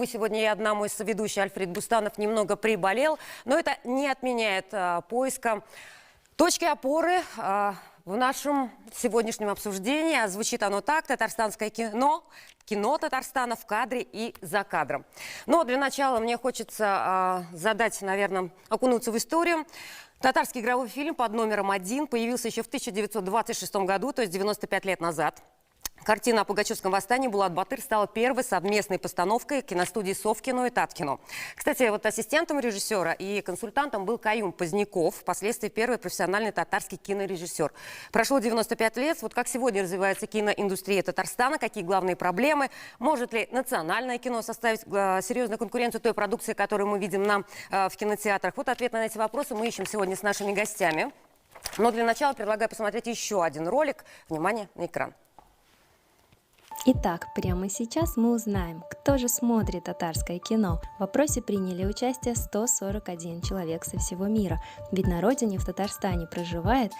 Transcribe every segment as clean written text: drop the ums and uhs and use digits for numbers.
увы, сегодня я одна, мой соведущий Альфред Бустанов немного приболел, но это не отменяет поиска точки опоры в нашем сегодняшнем обсуждении. А звучит оно так: татарстанское кино, кино Татарстана в кадре и за кадром. Но для начала мне хочется задать, наверное, окунуться в историю. Татарский игровой фильм под номером 1 появился еще в 1926 году, то есть 95 лет назад. Картина о Пугачевском восстании «Булат-Батыр» стала первой совместной постановкой киностудии «Совкино» и «Таткино». Кстати, вот ассистентом режиссера и консультантом был Каюм Поздняков, впоследствии первый профессиональный татарский кинорежиссер. Прошло 95 лет. Вот как сегодня развивается киноиндустрия Татарстана, какие главные проблемы, может ли национальное кино составить серьезную конкуренцию той продукции, которую мы видим в кинотеатрах? Вот ответ на эти вопросы мы ищем сегодня с нашими гостями. Но для начала предлагаю посмотреть еще один ролик. Внимание на экран. Итак, прямо сейчас мы узнаем, кто же смотрит татарское кино. В вопросе приняли участие 141 человек со всего мира, ведь на родине в Татарстане проживает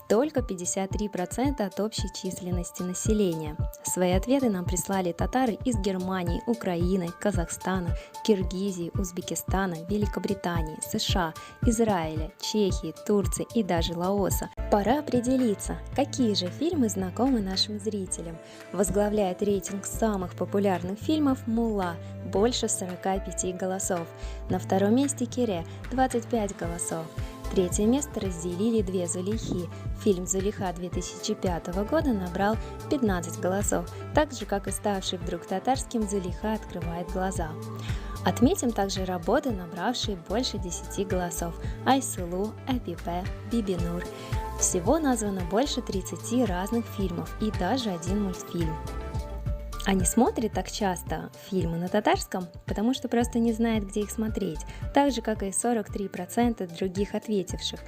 только 53% от общей численности населения. Свои ответы нам прислали татары из Германии, Украины, Казахстана, Киргизии, Узбекистана, Великобритании, США, Израиля, Чехии, Турции и даже Лаоса. Пора определиться, какие же фильмы знакомы нашим зрителям. Возглавляет рейтинг самых популярных фильмов «Мулла» – больше 45 голосов. На втором месте «Кире» – 25 голосов. Третье место разделили две «Зулейхи». Фильм «Зулейха» 2005 года набрал 15 голосов, так же, как и ставший вдруг татарским «Зулейха открывает глаза». Отметим также работы, набравшие больше 10 голосов – «Айсулу», «Эпипе», «Бибинур». Всего названо больше 30 разных фильмов и даже один мультфильм. А не смотрит так часто фильмы на татарском, потому что просто не знает, где их смотреть, так же, как и 43% других ответивших.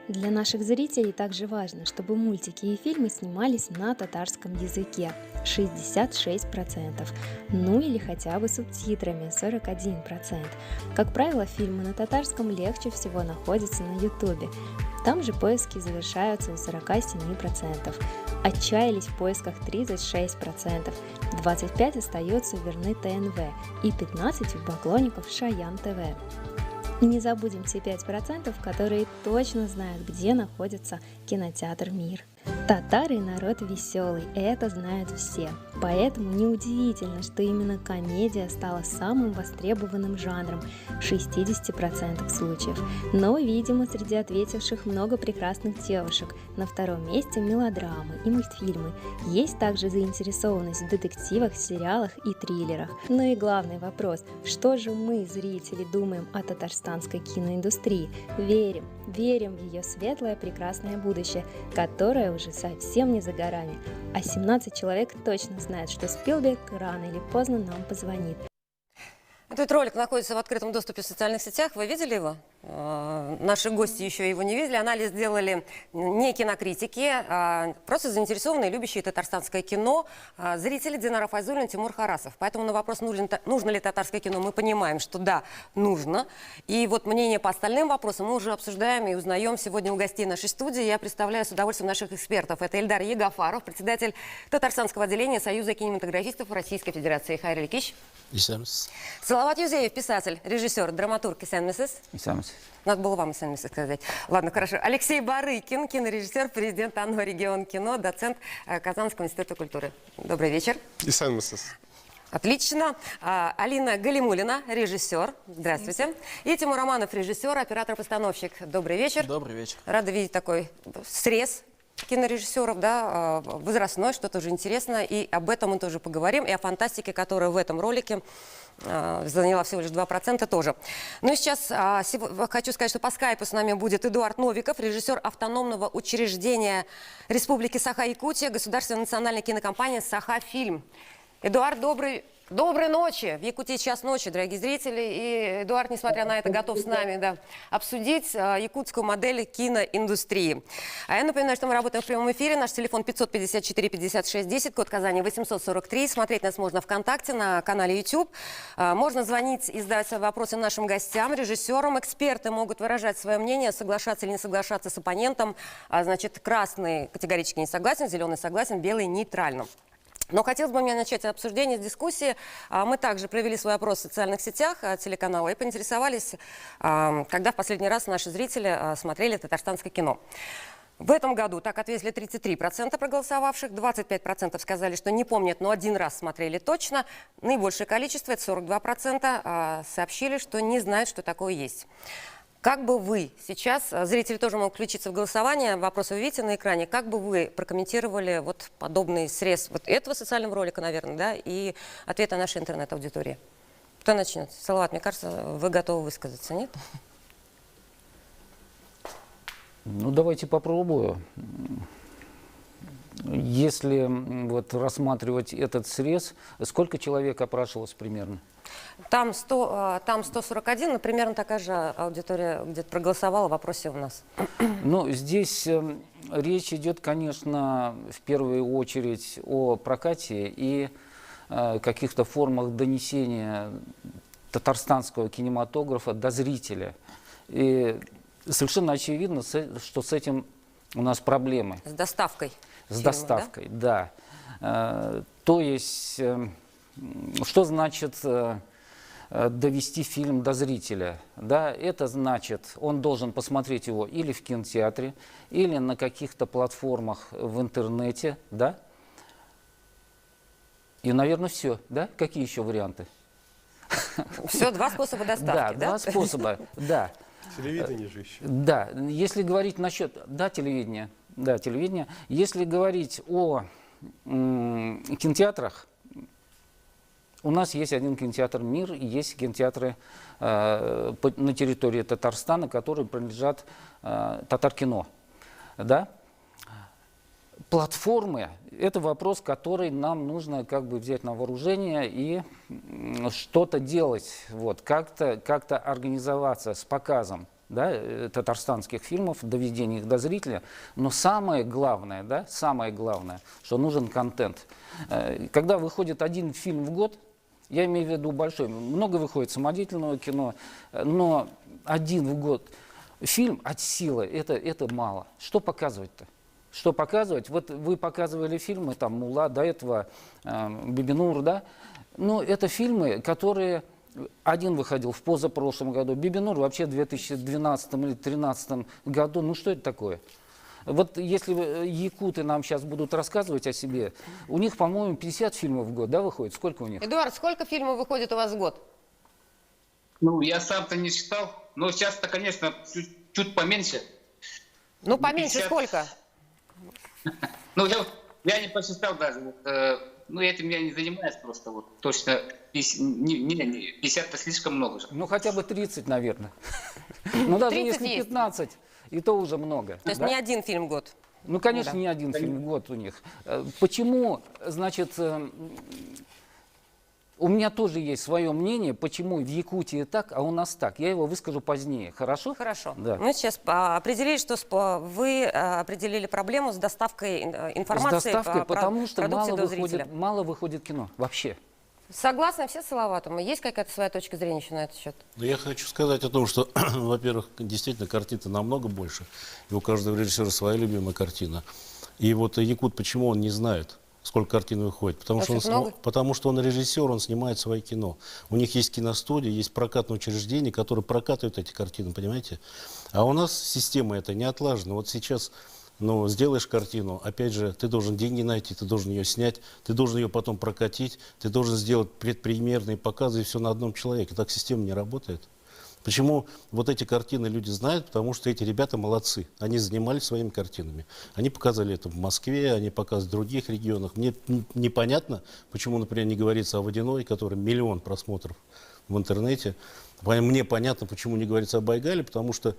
Для наших зрителей также важно, чтобы мультики и фильмы снимались на татарском языке – 66%, ну или хотя бы субтитрами – 41%. Как правило, фильмы на татарском легче всего находятся на Ютубе. Там же поиски завершаются у 47%. Отчаялись в поисках 36%, 25% остаются верны ТНВ и 15% у поклонников Шаян ТВ. И не забудем те 5%, которые точно знают, где находится кинотеатр «Мир». Татары – народ веселый, это знают все. Поэтому неудивительно, что именно комедия стала самым востребованным жанром в 60% случаев. Но, видимо, среди ответивших много прекрасных девушек. На втором месте мелодрамы и мультфильмы. Есть также заинтересованность в детективах, сериалах и триллерах. Но и главный вопрос – что же мы, зрители, думаем о татарстанской киноиндустрии? Верим в ее светлое прекрасное будущее, которое уже совсем не за горами. А 17 человек точно знают, что Спилберг рано или поздно нам позвонит. Этот ролик находится в открытом доступе в социальных сетях. Вы видели его? Наши гости еще его не видели. Анализ сделали не кинокритики, а просто заинтересованные, любящие татарстанское кино зрители Динара Файзуллина, Тимур Харасов. Поэтому на вопрос, нужно ли татарское кино, мы понимаем, что да, нужно. И вот мнение по остальным вопросам мы уже обсуждаем и узнаем сегодня у гостей нашей студии. Я представляю с удовольствием наших экспертов. Это Эльдар Егафаров, председатель Татарстанского отделения Союза кинематографистов Российской Федерации. Хайр Ликич. Салават Юзеев, писатель, режиссер, драматург. Надо было вам сказать. Ладно, хорошо. Алексей Барыкин, кинорежиссер, президент АНО «Регион кино», доцент Казанского института культуры. Добрый вечер. Отлично. Алина Галимулина, режиссер. Здравствуйте. И Тимур Романов, режиссер, оператор-постановщик. Добрый вечер. Добрый вечер. Рада видеть такой срез кинорежиссеров, да, возрастной, что тоже интересно, и об этом мы тоже поговорим, и о фантастике, которая в этом ролике заняла всего лишь 2% тоже. Ну и сейчас хочу сказать, что по скайпу с нами будет Эдуард Новиков, режиссер автономного учреждения Республики Саха-Якутия, государственная национальная кинокомпания «Саха-Фильм». Эдуард, доброй ночи. В Якутии час ночи, дорогие зрители. И Эдуард, несмотря на это, готов с нами обсудить якутскую модель киноиндустрии. А я напоминаю, что мы работаем в прямом эфире. Наш телефон 554-56-10, код Казани 843. Смотреть нас можно ВКонтакте, на канале YouTube. Можно звонить и задавать свои вопросы нашим гостям, режиссерам. Эксперты могут выражать свое мнение, соглашаться или не соглашаться с оппонентом. Значит, красный категорически не согласен, зеленый согласен, белый нейтрально. Но хотелось бы мне начать обсуждение с дискуссии. Мы также провели свой опрос в социальных сетях телеканала и поинтересовались, когда в последний раз наши зрители смотрели татарстанское кино. В этом году так ответили 33% проголосовавших, 25% сказали, что не помнят, но один раз смотрели точно. Наибольшее количество, это 42%, сообщили, что не знают, что такое есть. Как бы вы сейчас, зрители тоже могут включиться в голосование, вопросы вы видите на экране, как бы вы прокомментировали вот подобный срез вот этого социального ролика, наверное, да, и ответа нашей интернет-аудитории? Кто начнет? Салават, мне кажется, вы готовы высказаться, нет? Ну, давайте попробую. Если вот рассматривать этот срез, сколько человек опрашивалось примерно? Там 141, но примерно такая же аудитория где-то проголосовала в вопросе у нас. Ну, здесь речь идет, конечно, в первую очередь о прокате и каких-то формах донесения татарстанского кинематографа до зрителя. И совершенно очевидно, что с этим у нас проблемы. С доставкой. С фильма, доставкой, да. То есть, что значит довести фильм до зрителя? Да, это значит, он должен посмотреть его или в кинотеатре, или на каких-то платформах в интернете, да? И, наверное, все, да? Какие еще варианты? Все, два способа доставки, да? Два способа, да. Телевидение же еще. Да, если говорить насчет... Да, телевидение. Да, телевидение. Если говорить о кинотеатрах, у нас есть один кинотеатр «Мир», и есть кинотеатры на территории Татарстана, которые принадлежат Татаркино. Да? Платформы – это вопрос, который нам нужно как бы взять на вооружение и что-то делать, вот, как-то организоваться с показом, да, татарстанских фильмов, доведение их до зрителя. Но самое главное, да, самое главное, что нужен контент. Когда выходит один фильм в год, я имею в виду большой, много выходит самодеятельного кино, но один в год фильм от силы это мало. Что показывать-то? Что показывать? Вот вы показывали фильмы, там, «Мулла», до этого «Бибинур», да? Но это фильмы, которые... Один выходил в позапрошлом году, «Бибинур» вообще в 2012 или 2013 году. Ну, что это такое? Вот если якуты нам сейчас будут рассказывать о себе, у них, по-моему, 50 фильмов в год, да, выходит? Сколько у них? Эдуард, сколько фильмов выходит у вас в год? Ну, я сам-то не считал, но сейчас-то, конечно, чуть поменьше. Ну, поменьше 50. сколько? Ну, я не посчитал даже. Ну, этим я не занимаюсь просто. Вот, точно 50-то слишком много же. Ну, хотя бы 30, наверное. Ну, даже 30 если есть. 15, и то уже много. То есть да? не один фильм в год. Ну, конечно, Да. не один фильм в год у них. Почему, значит, у меня тоже есть свое мнение, почему в Якутии так, а у нас так. Я его выскажу позднее. Хорошо? Хорошо. Да. Мы сейчас определили, что вы определили проблему с доставкой информации С доставкой, про потому что продукции до зрителя. мало выходит кино вообще. Согласны все с Салаватом? Есть какая-то своя точка зрения еще на этот счет? Но я хочу сказать о том, что, во-первых, действительно картин намного больше. И у каждого режиссера своя любимая картина. И вот якут, почему он не знает, сколько картин выходит? Потому что он режиссер, он снимает свои кино. У них есть киностудия, есть прокатное учреждение, которое прокатывает эти картины, понимаете? А у нас система эта не отлажена. Вот сейчас... Но сделаешь картину, опять же, ты должен деньги найти, ты должен ее снять, ты должен ее потом прокатить, ты должен сделать предпремьерные показы, и все на одном человеке. Так система не работает. Почему вот эти картины люди знают? Потому что эти ребята молодцы. Они занимались своими картинами. Они показывали это в Москве, они показывали в других регионах. Мне непонятно, почему, например, не говорится о «Водяной», который 1 миллион просмотров в интернете. Мне понятно, почему не говорится о «Байгале», потому что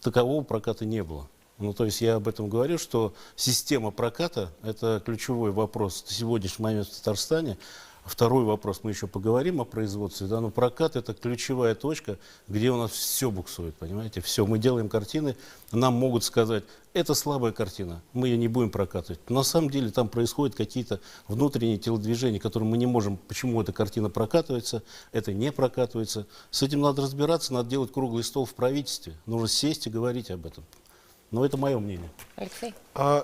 такового проката не было. Ну, то есть я об этом говорю, что система проката – это ключевой вопрос на сегодняшний момент в Татарстане. Второй вопрос, мы еще поговорим о производстве, да, но прокат – это ключевая точка, где у нас все буксует, понимаете, все. Мы делаем картины, нам могут сказать, это слабая картина, мы ее не будем прокатывать. Но на самом деле там происходят какие-то внутренние телодвижения, которые мы не можем, почему эта картина прокатывается, это не прокатывается. С этим надо разбираться, надо делать круглый стол в правительстве, нужно сесть и говорить об этом. Но это мое мнение. Алексей?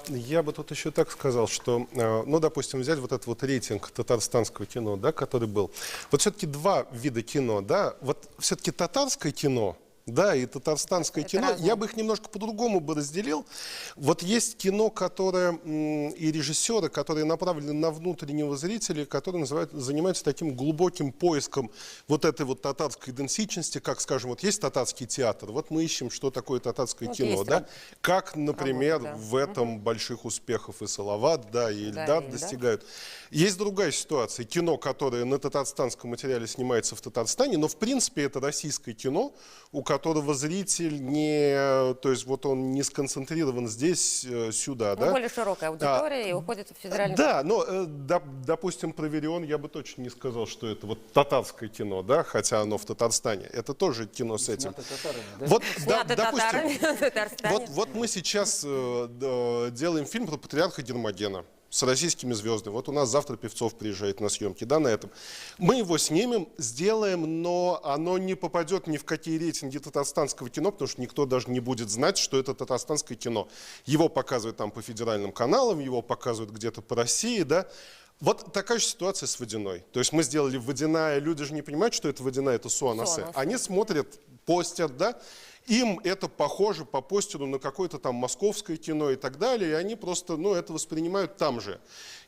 Я бы тут еще так сказал, что, ну, допустим, взять вот этот вот рейтинг татарстанского кино, да, который был. Вот все-таки два вида кино, да. Вот все-таки татарское кино, да, и татарстанское кино, разное. я бы их немножко по-другому бы разделил. Вот есть кино, которое и режиссеры, которые направлены на внутреннего зрителя, которые занимаются таким глубоким поиском вот этой вот татарской идентичности, как, скажем, вот есть татарский театр, вот мы ищем, что такое татарское Вот кино, есть да, как, например, работа, да. в этом больших успехов и Салават, да, и Да, Эльдар и Эльдар. достигают. Есть другая ситуация, кино, которое на татарстанском материале снимается в Татарстане, но в принципе это российское кино, у которого зритель не, то есть вот он не сконцентрирован здесь, сюда, Ну, да. более широкая аудитория и уходит в федеральный... Да, но, допустим, про Верион я бы точно не сказал, что это вот татарское кино, да, хотя оно в Татарстане. Это тоже кино с этим. Снято татарами, да? Вот, Снято татарами в Татарстане. вот мы сейчас делаем фильм про патриарха Дермогена с российскими звездами. Вот у нас завтра Певцов приезжает на съемки, да, на этом. Мы его снимем, сделаем, но оно не попадет ни в какие рейтинги татарстанского кино, потому что никто даже не будет знать, что это татарстанское кино. Его показывают там по федеральным каналам, его показывают где-то по России, да. Вот такая же ситуация с «Водяной». То есть мы сделали «Водяная», люди же не понимают, что это «Водяная», это Суанасе. Суанасе. Они смотрят, постят, да, им это похоже по постеру на какое-то там московское кино и так далее, и они просто, ну, это воспринимают там же.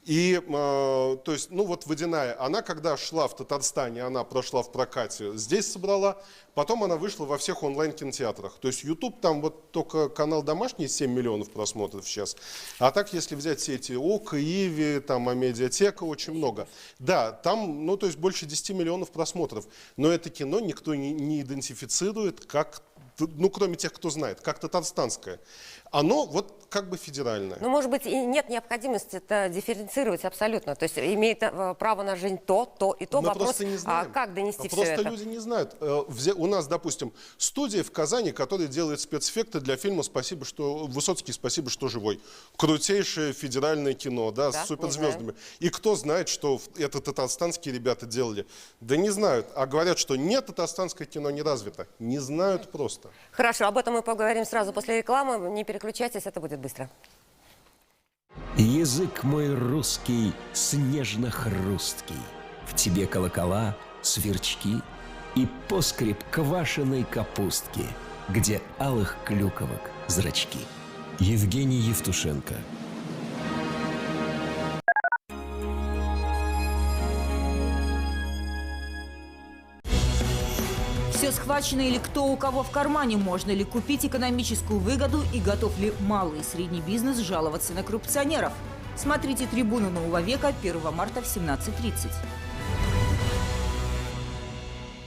И, то есть, ну, вот «Водяная», она когда шла в Татарстане, она прошла в прокате, здесь собрала, потом она вышла во всех онлайн-кинотеатрах. То есть YouTube, там вот только канал «Домашний» 7 миллионов просмотров сейчас. А так, если взять все эти ОК, Иви, там, Амедиатека, очень много. Да, там, ну, то есть больше 10 миллионов просмотров. Но это кино никто не идентифицирует как, ну, кроме тех, кто знает, как татарстанское. Оно вот как бы федеральное. Ну, может быть, и нет необходимости это дифференцировать абсолютно. То есть имеет право на жизнь то и то. Мы Вопрос, просто не знаем. как донести все Просто это? люди не знают. У нас, допустим, студия в Казани, которая делает спецэффекты для фильма «Спасибо, что Высоцкий, спасибо, что живой». Крутейшее федеральное кино, да, Да, с суперзвездами. И кто знает, что это татарстанские ребята делали? Да не знают. А говорят, что нет, татарстанское кино не развито. Не знают просто. Хорошо, об этом мы поговорим сразу после рекламы. Не переключайтесь, это будет быстро. Язык мой русский снежно-хрусткий, в тебе колокола, сверчки и поскреб квашеной капустки, где алых клюковок зрачки. Евгений Евтушенко. Все схвачено или кто у кого в кармане, можно ли купить экономическую выгоду и готов ли малый и средний бизнес жаловаться на коррупционеров. Смотрите «Трибуну нового века» 1 марта в 17:30.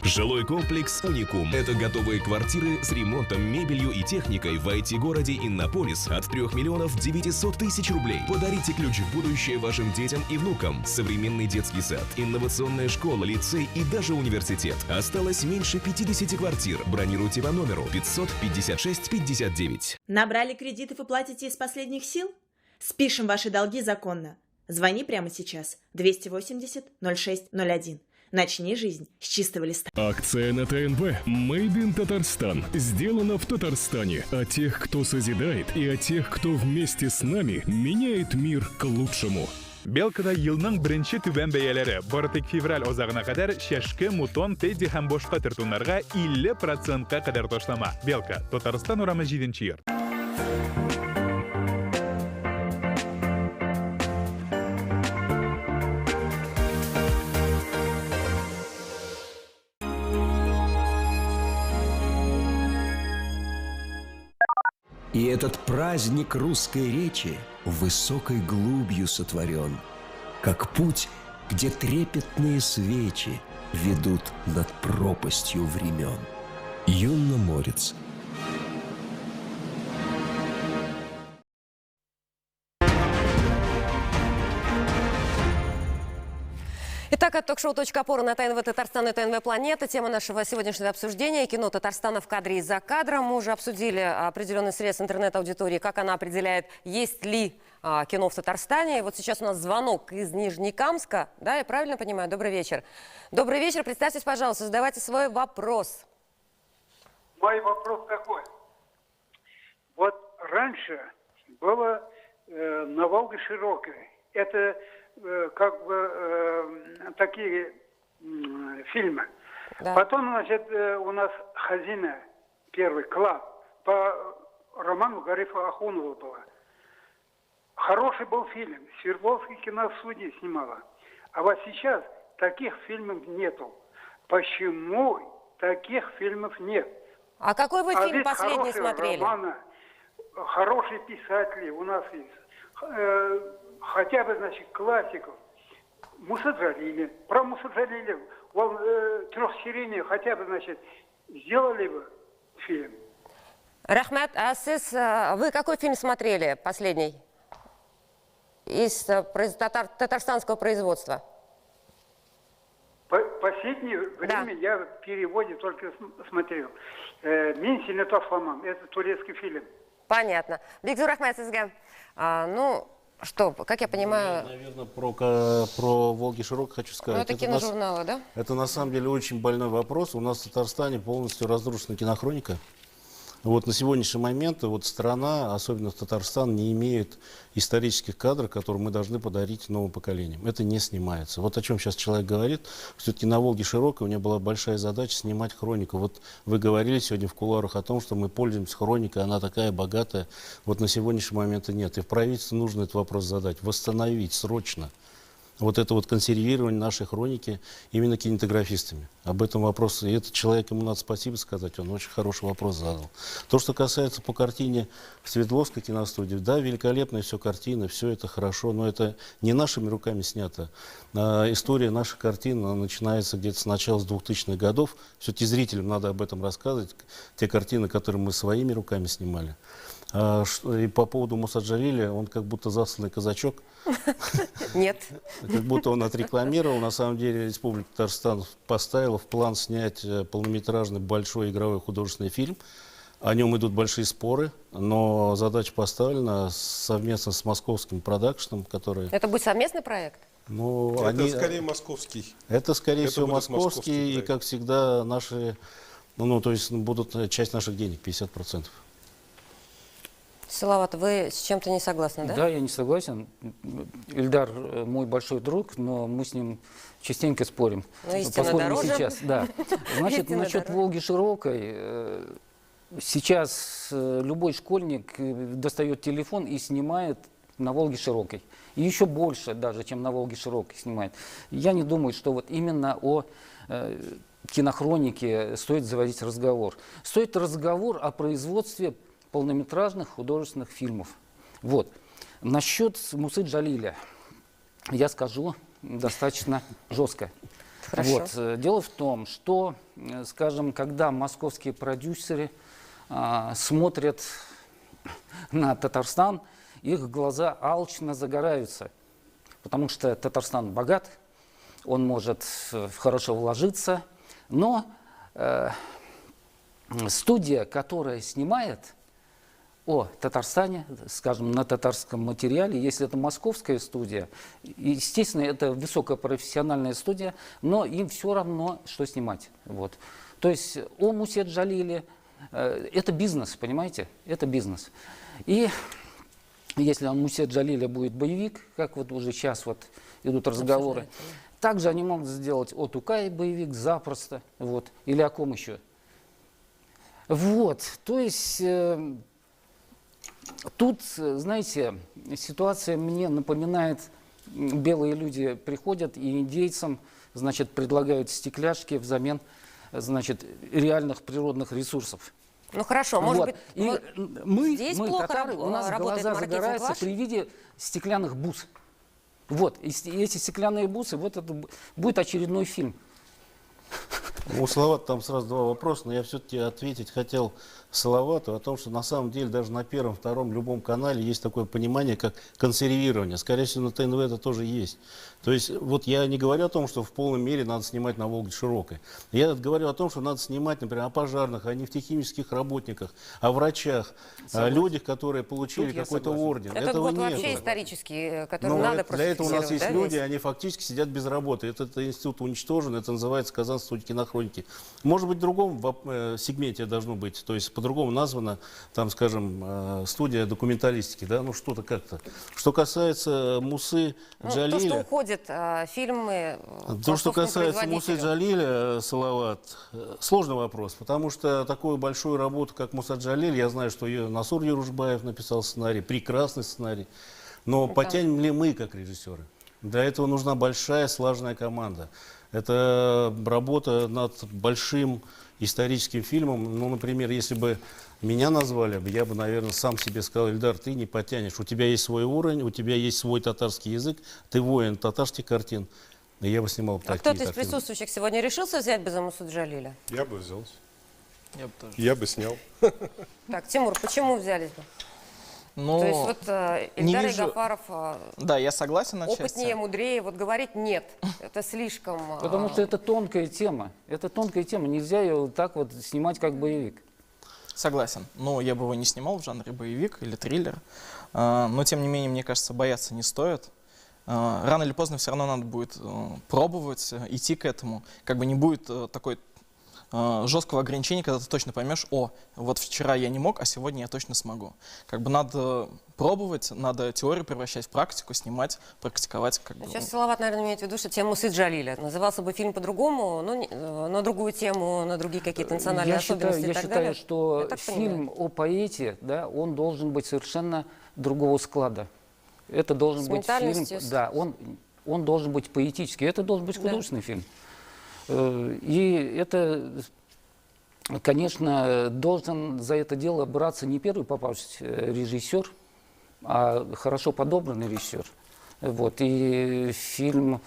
Жилой комплекс «Уникум» — это готовые квартиры с ремонтом, мебелью и техникой в IT-городе Иннополис от 3 миллионов 900 тысяч рублей. Подарите ключ в будущее вашим детям и внукам. Современный детский сад, инновационная школа, лицей и даже университет. Осталось меньше 50 квартир. Бронируйте по номеру 556 59. Набрали кредитов и платите из последних сил? Спишем ваши долги законно. Звони прямо сейчас. 280 0601. Начни жизнь с чистого листа. Акция на ТНВ «Made in Татарстан». Сделано в Татарстане. О тех, кто созидает, и о тех, кто вместе с нами меняет мир к лучшему. Белкада елның бірінші түбән бәяләре бортик февраль озағына қадар шешкі, мутон, тедди һәм бошқа тіртунларға 50%-қа қадар тошлама. Белка, Татарстан урамы 7-нче йорт. И этот праздник русской речи высокой глубью сотворен, как путь, где трепетные свечи ведут над пропастью времен. Юнноморец. Итак, от ток-шоу «Точка опоры» на ТНВ Татарстан и ТНВ Планета. Тема нашего сегодняшнего обсуждения – кино Татарстана в кадре и за кадром. Мы уже обсудили определенный срез интернет-аудитории, как она определяет, есть ли кино в Татарстане. И вот сейчас у нас звонок из Нижнекамска. Да, я правильно понимаю? Добрый вечер. Добрый вечер. Представьтесь, пожалуйста, задавайте свой вопрос. Мой вопрос такой. Вот раньше было на Волге широкой. Это как бы такие фильмы. Да. Потом, значит, у нас «Хазина», первый, «Клад», по роману Гарифа Ахунова была. Хороший был фильм. Свердловский киностудия снимала. А вот сейчас таких фильмов нету. Почему таких фильмов нет? А какой вы фильм ведь последний хорошие смотрели? романы, хорошие писатели у нас есть. Хотя бы, значит, классиков. Муса Джалили. Про Муса Джалили трехсерийный хотя бы, значит, сделали бы фильм. Рахмат, а вы какой фильм смотрели последний из татарстанского производства? Последнее время я в переводе только смотрел. «Мен сені тасламам». Это турецкий фильм. Понятно. Бигзур рахмат сізге. Ну, что, как я понимаю... Наверное, про «Волги широкой» хочу сказать. Ну, это киножурналы, да? Это на самом деле очень больной вопрос. У нас в Татарстане полностью разрушена кинохроника. Вот на сегодняшний момент вот страна, особенно Татарстан, не имеет исторических кадров, которые мы должны подарить новым поколениям. Это не снимается. Вот о чем сейчас человек говорит. Все-таки на «Волге широкой» у меня была большая задача снимать хронику. Вот вы говорили сегодня в кулуарах о том, что мы пользуемся хроникой, она такая богатая. Вот на сегодняшний момент нет. И в правительстве нужно этот вопрос задать. Восстановить срочно вот это вот консервирование нашей хроники именно кинематографистами. Об этом вопрос, и этот человек, ему надо спасибо сказать, он очень хороший вопрос задал. То, что касается по картине Свердловской киностудии, да, великолепная все картина, все это хорошо, но это не нашими руками снято. История нашей картины начинается где-то с начала 2000-х годов. Все-таки зрителям надо об этом рассказывать, те картины, которые мы своими руками снимали. И по поводу Муса Джалили, он как будто засланный казачок. Нет. Как будто он отрекламировал. На самом деле Республика Татарстан поставила в план снять полнометражный большой игровой художественный фильм. О нем идут большие споры, но задача поставлена совместно с московским продакшеном, который... Это будет совместный проект? Ну, это скорее московский. Это скорее всего московский, и проект. как всегда наши, то есть будут часть наших денег, 50%. Салават, вы с чем-то не согласны, да? Да, я не согласен. Ильдар мой большой друг, но мы с ним частенько спорим. Ну, истина дороже. Сейчас, да. Значит, насчет «Волги широкой». Сейчас любой школьник достает телефон и снимает на «Волге широкой». И еще больше даже, чем на «Волге широкой» снимает. Я не думаю, что вот именно о кинохронике стоит заводить разговор. Стоит разговор о производстве полнометражных художественных фильмов. Вот. Насчет Мусы Джалиля я скажу достаточно жестко. Хорошо. Вот. Дело в том, что, скажем, когда московские продюсеры смотрят на Татарстан, их глаза алчно загораются, потому что Татарстан богат, он может хорошо вложиться, но студия, которая снимает о Татарстане, скажем, на татарском материале, если это московская студия, естественно, это высокопрофессиональная студия, но им все равно, что снимать. Вот. То есть о Мусе Джалиле это бизнес, понимаете? Это бизнес. И если о Мусе Джалиле будет боевик, как вот уже сейчас вот идут разговоры, также они могут сделать о Тукае боевик запросто, вот, или о ком еще. Вот, то есть... Тут, знаете, ситуация мне напоминает, белые люди приходят и индейцам, значит, предлагают стекляшки взамен, значит, реальных природных ресурсов. Ну хорошо, может быть, и здесь мы плохо татары, у нас глаза загораются при виде стеклянных бус. Вот, и эти стеклянные бусы, вот это будет очередной фильм. У Салавата там сразу два вопроса, но я все-таки ответить хотел Салавату о том, что на самом деле даже на первом, втором, любом канале есть такое понимание, как консервирование. Скорее всего, на ТНВ это тоже есть. То есть, вот я не говорю о том, что в полной мере надо снимать на «Волге широкой». Я говорю о том, что надо снимать, например, о пожарных, о нефтехимических работниках, о врачах, о людях, которые получили какой-то орден. Этот Этого год нет. вообще исторический, который надо просто для этого у нас фиксировать, есть да, люди, весь? они фактически сидят без работы. Этот институт уничтожен, это называется Казанский институт кинохроники. хроники. Может быть, в другом сегменте должно быть, то есть по-другому названо, там, скажем, студия документалистики, да, ну что-то как-то. Что касается Мусы Джалиля... То, что уходят фильмы... То, что касается Мусы Джалиля, Салават, сложный вопрос, потому что такую большую работу, как Муса Джалиль, я знаю, что Насур Юрушбаев написал сценарий, прекрасный сценарий, но потянем ли мы, как режиссеры? Для этого нужна большая, слаженная команда. Это работа над большим историческим фильмом. Ну, например, если бы меня назвали, я бы, наверное, сам себе сказал: Ильдар, ты не потянешь. У тебя есть свой уровень, у тебя есть свой татарский язык, ты воин татарских картин. И я бы снимал такие картины. Кто-то из присутствующих сегодня решился взять бы за Мусу Джалиля? Я бы взялся. Я бы тоже. Я бы снял. Так, Тимур, почему взялись бы? Ну, То есть вот Ильдар Ягафаров да, я согласен отчасти. опытнее, мудрее, вот говорить нет, это слишком... Потому что это тонкая тема. Это тонкая тема, нельзя ее так вот снимать как боевик. Согласен. Но я бы его не снимал в жанре боевик или триллер. Но тем не менее, мне кажется, бояться не стоит. Рано или поздно все равно надо будет пробовать, идти к этому. Как бы не будет такой жесткого ограничения, когда ты точно поймешь: о, вот вчера я не мог, а сегодня я точно смогу. Как бы надо пробовать, надо теорию превращать в практику, снимать, практиковать. Как бы. Сейчас Салават, наверное, имеет в виду, что тема Мусы Джалиля. Назывался бы фильм по-другому, но на другую тему, на другие какие-то национальные особенности и так далее. Я считаю, что фильм о поэте, да, он должен быть совершенно другого склада. Это должен быть фильм, да, он должен быть поэтический, это должен быть художественный фильм. И это, конечно, должен за это дело браться не первый попавшийся режиссер, а хорошо подобранный режиссер. Вот. И фильм,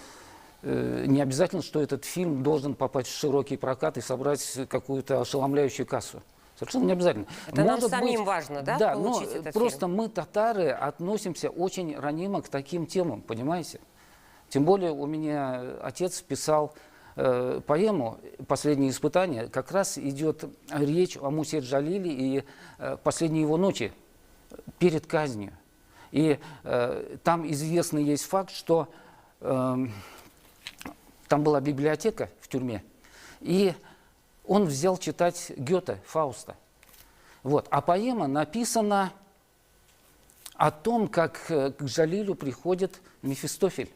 не обязательно, что этот фильм должен попасть в широкий прокат и собрать какую-то ошеломляющую кассу. Совершенно не обязательно. Это нам самим важно, да, да, получить но этот просто фильм? Мы, татары, относимся очень ранимо к таким темам, понимаете? Тем более у меня отец писал поэму «Последние испытания», как раз идет речь о Мусе Джалиле и последние его ночи перед казнью. И там известный есть факт, что там была библиотека в тюрьме, и он взял читать Гёте, Фауста. Вот. А поэма написана о том, как к Джалилю приходит Мефистофель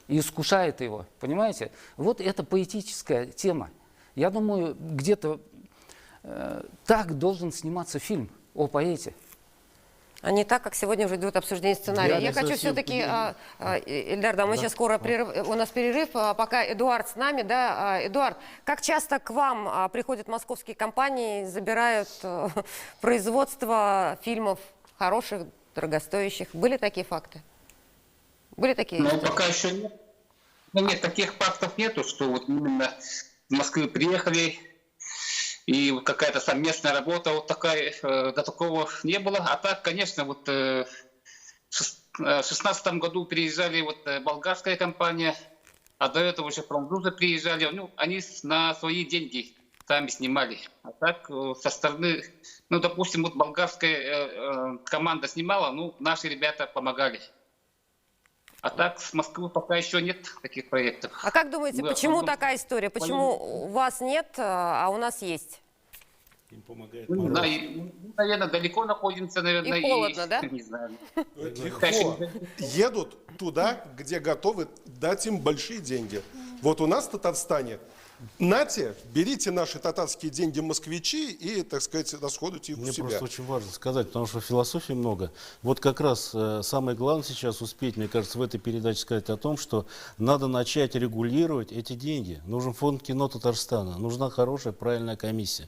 и искушает его, понимаете? Вот это поэтическая тема. Я думаю, где-то так должен сниматься фильм о поэте. А не так, как сегодня уже идет обсуждение сценария. Я хочу все-таки, Ильдар, да, мы сейчас скоро, у нас перерыв, пока Эдуард с нами, да. Эдуард, как часто к вам приходят московские компании, забирают производство фильмов хороших, дорогостоящих? Были такие факты? Были такие? Ну, пока еще нет. Ну, нет, таких фактов нету, что вот именно в Москву приехали, и вот какая-то совместная работа вот такая, до такого не было. А так, конечно, вот в 2016 году приезжали вот болгарская компания, а до этого уже французы приезжали. Ну, они на свои деньги сами снимали. А так, со стороны, ну, допустим, вот болгарская команда снимала, ну, наши ребята помогали. А так с Москвы пока еще нет таких проектов. А как думаете, почему такая история? Почему у вас нет, а у нас есть? Им помогает да, наверное, далеко находимся, наверное. И холодно, да? Не знаю. Легко. Едут туда, где готовы дать им большие деньги. Вот у нас в Татарстане: нате, берите наши татарские деньги, москвичи, и, так сказать, расходуйте их у себя. Мне просто очень важно сказать, потому что философии много. Вот как раз самое главное сейчас успеть, мне кажется, в этой передаче сказать о том, что надо начать регулировать эти деньги. Нужен фонд кино Татарстана, нужна хорошая, правильная комиссия.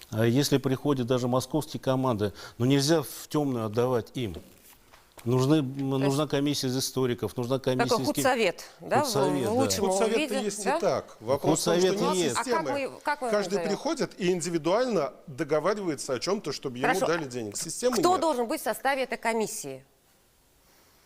А если приходят даже московские команды, ну нельзя в темную отдавать им. Нужна комиссия из историков, нужна комиссия такой худсовет, да, худсовет, в лучшем худсовет-то виде, есть да? и так. Вопрос в том, что нет есть. системы. Каждый приходит и индивидуально договаривается о чем-то, чтобы ему дали денег. Системы Кто нет. должен быть в составе этой комиссии?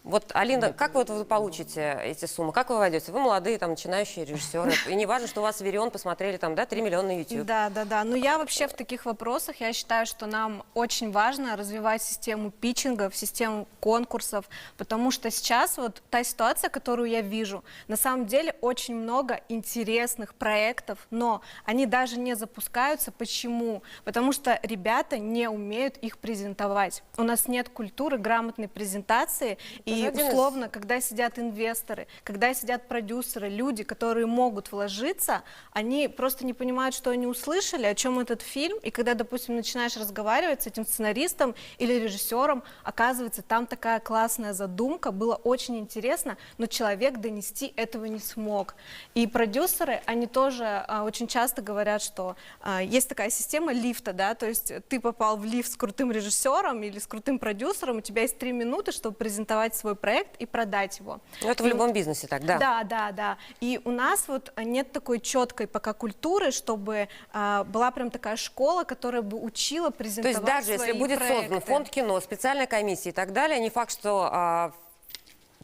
Вот, Алина, как вот вы получите эти суммы? Как вы войдете? Вы молодые, там, начинающие режиссеры. И не важно, что у вас Верион посмотрели, там, да, 3 миллиона на YouTube. Да. Ну, я вообще в таких вопросах, я считаю, что нам очень важно развивать систему питчингов, систему конкурсов, потому что сейчас вот та ситуация, которую я вижу, на самом деле очень много интересных проектов, но они даже не запускаются. Почему? Потому что ребята не умеют их презентовать. У нас нет культуры грамотной презентации, и условно, когда сидят инвесторы, когда сидят продюсеры, люди, которые могут вложиться, они просто не понимают, что они услышали, о чем этот фильм, и когда, допустим, начинаешь разговаривать с этим сценаристом или режиссером, оказывается, там такая классная задумка, было очень интересно, но человек донести этого не смог. И продюсеры, они тоже очень часто говорят, что есть такая система лифта, да, то есть ты попал в лифт с крутым режиссером или с крутым продюсером, у тебя есть 3 минуты, чтобы презентовать свой проект и продать его. Ну, это в любом бизнесе так, да? Да. И у нас вот нет такой четкой пока культуры, чтобы была прям такая школа, которая бы учила презентовать свои проекты. То есть даже если будет создан фонд кино, специальная комиссия и так далее, не факт, что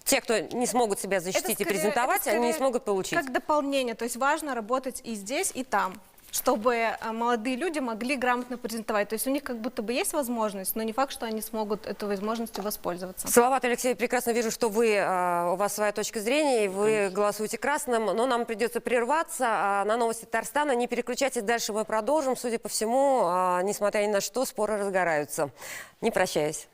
те, кто не смогут себя защитить и презентовать, они не смогут получить. Как дополнение, то есть важно работать и здесь, и там, чтобы молодые люди могли грамотно презентовать. То есть у них как будто бы есть возможность, но не факт, что они смогут этой возможностью воспользоваться. Салават, Алексей, прекрасно вижу, что у вас своя точка зрения, и вы голосуете красным, но нам придется прерваться на новости Татарстана. Не переключайтесь, дальше мы продолжим. Судя по всему, несмотря ни на что, споры разгораются. Не прощаясь.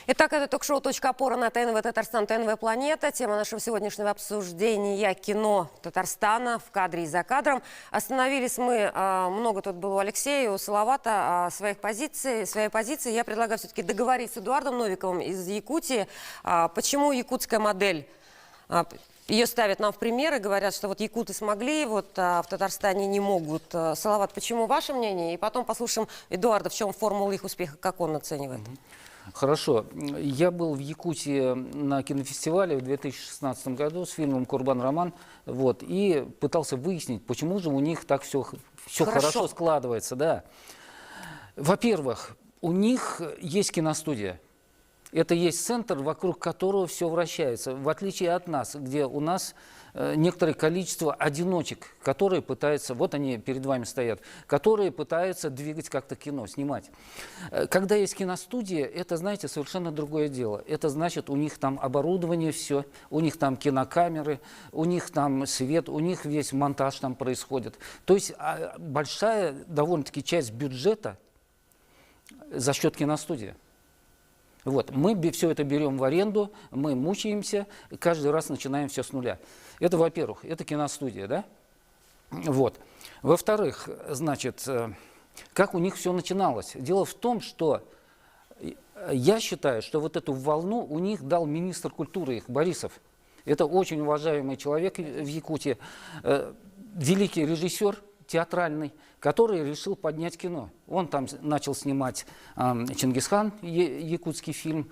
Итак, это ток-шоу «Точка опоры» на ТНВ Татарстан, ТНВ Планета. Тема нашего сегодняшнего обсуждения – кино Татарстана в кадре и за кадром. Остановились мы, много тут было у Алексея, у Салавата, своей позиции. Я предлагаю все-таки договориться с Эдуардом Новиковым из Якутии. Почему якутская модель? Ее ставят нам в пример и говорят, что вот якуты смогли, вот в Татарстане не могут. Салават, почему ваше мнение? И потом послушаем Эдуарда, в чем формула их успеха, как он оценивает. Хорошо. Я был в Якутии на кинофестивале в 2016 году с фильмом «Курбан Роман», вот, и пытался выяснить, почему же у них так все хорошо складывается. Да. Во-первых, у них есть киностудия. Это есть центр, вокруг которого все вращается, в отличие от нас, где у нас некоторое количество одиночек, которые пытаются, вот они перед вами стоят, которые пытаются двигать как-то кино, снимать. Когда есть киностудия, это, знаете, совершенно другое дело. Это значит, у них там оборудование все, у них там кинокамеры, у них там свет, у них весь монтаж там происходит. То есть большая довольно-таки часть бюджета за счет киностудии. Вот. Мы все это берем в аренду, мы мучаемся, каждый раз начинаем все с нуля. Это, во-первых, это киностудия, да? Вот. Во-вторых, значит, как у них все начиналось? Дело в том, что я считаю, что вот эту волну у них дал министр культуры их, Борисов. Это очень уважаемый человек в Якутии, великий режиссер театральный, который решил поднять кино. Он там начал снимать «Чингисхан», якутский фильм.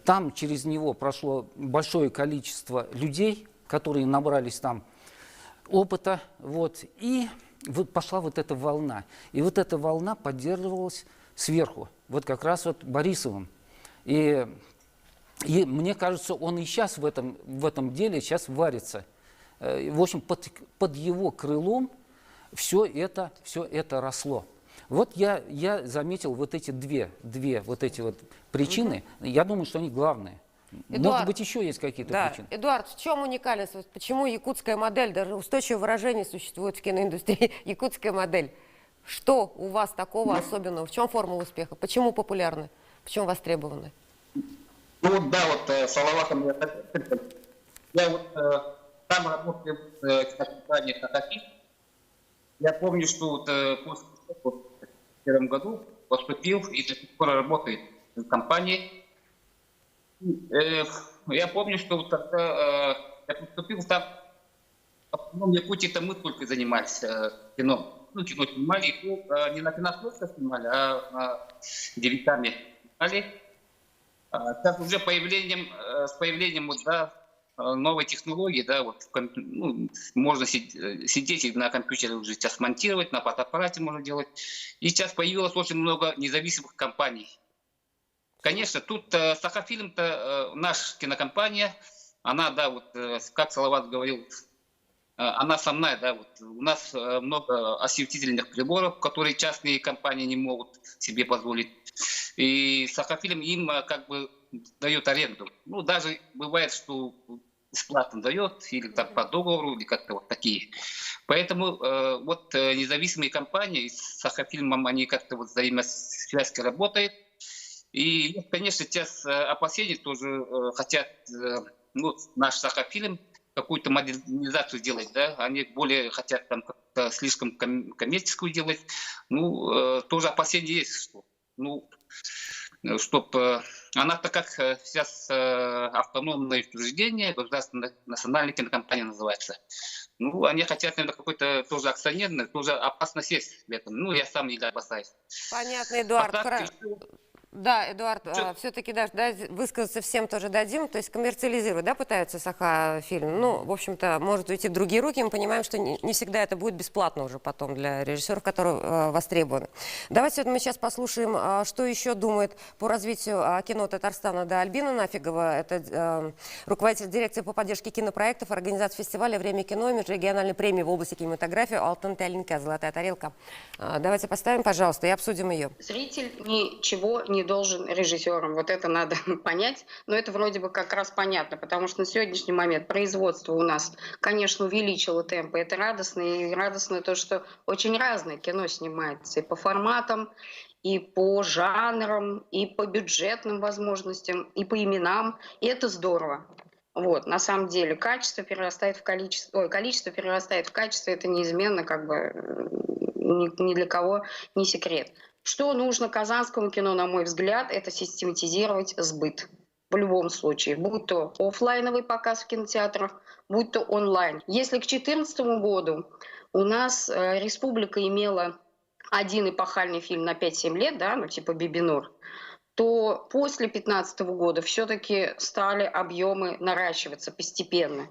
Там через него прошло большое количество людей, которые набрались там опыта. Вот, и вот пошла вот эта волна. И вот эта волна поддерживалась сверху, вот как раз вот Борисовым. И мне кажется, он и сейчас в этом деле сейчас варится. В общем, под его крылом все это росло. Вот я заметил вот эти две вот эти вот причины. Я думаю, что они главные. Эдуард, может быть, еще есть какие-то причины. Эдуард, в чем уникальность? Почему якутская модель, даже устойчивое выражение существует в киноиндустрии, якутская модель? Что у вас такого особенного? В чем формула успеха? Почему популярны? Почему востребованы? Ну да, вот Салаватом я вот там работаю в компании «Татаки». Я помню, что вот после в первом году поступил и до сих пор работает в компании. Я помню, что вот когда я поступил, там в Якутии-то мы только занимались кино. Ну, кино снимали, и не на киносмотрах снимали, а девиками снимали. Сейчас уже с появлением вот, да, новой технологии, да, вот, ну, можно сидеть и на компьютере уже сейчас монтировать, на фотоаппарате можно делать. И сейчас появилось очень много независимых компаний. Конечно, тут Сахафильм-то наша кинокомпания, она, да, вот, как Салават говорил, она основная, да, вот, у нас много осветительных приборов, которые частные компании не могут себе позволить. И Сахафильм им как бы дает аренду. Ну, даже бывает, что бесплатно дает, или там по договору, или как-то вот такие. Поэтому вот независимые компании с Сахафильмом, они как-то вот взаимосвязки работают. И, конечно, сейчас опасения тоже хотят, ну, наш Сахафильм какую-то модернизацию делать, да, они более хотят там как-то слишком коммерческую делать. Ну, тоже опасения есть, что, ну, чтобы она-то как сейчас автономное учреждение, государственная национальная кинокомпания называется. Ну, они хотят, наверное, какой-то тоже акционерный, тоже опасность есть в этом. Ну, я сам не опасаюсь. Понятно, Эдуард. Да, Эдуард, все-таки да, высказаться всем тоже дадим, то есть коммерциализировать, да, пытаются Саха-фильм. Ну, в общем-то, может уйти в другие руки, мы понимаем, что не всегда это будет бесплатно уже потом для режиссеров, которые востребованы. Давайте мы сейчас послушаем, что еще думает по развитию кино Татарстана Альбина Нафигова. Это руководитель дирекции по поддержке кинопроектов, организации фестиваля «Время кино» и межрегиональной премии в области кинематографии «Алтын Тәлинка», «Золотая тарелка». Давайте поставим, пожалуйста, и обсудим ее. Зритель ничего не должен режиссерам. Вот это надо понять. Но это вроде бы как раз понятно, потому что на сегодняшний момент производство у нас, конечно, увеличило темпы. Это радостно. И радостно то, что очень разное кино снимается. И по форматам, и по жанрам, и по бюджетным возможностям, и по именам. И это здорово. Вот, на самом деле, качество перерастает в количество, количество перерастает в качество. Это неизменно, как бы, ни для кого не секрет. Что нужно казанскому кино, на мой взгляд, это систематизировать сбыт. В любом случае, будь то офлайновый показ в кинотеатрах, будь то онлайн. Если к 2014 году у нас республика имела один эпохальный фильм на 5-7 лет, да, ну типа «Бибинур», то после 2015 года все-таки стали объемы наращиваться постепенно.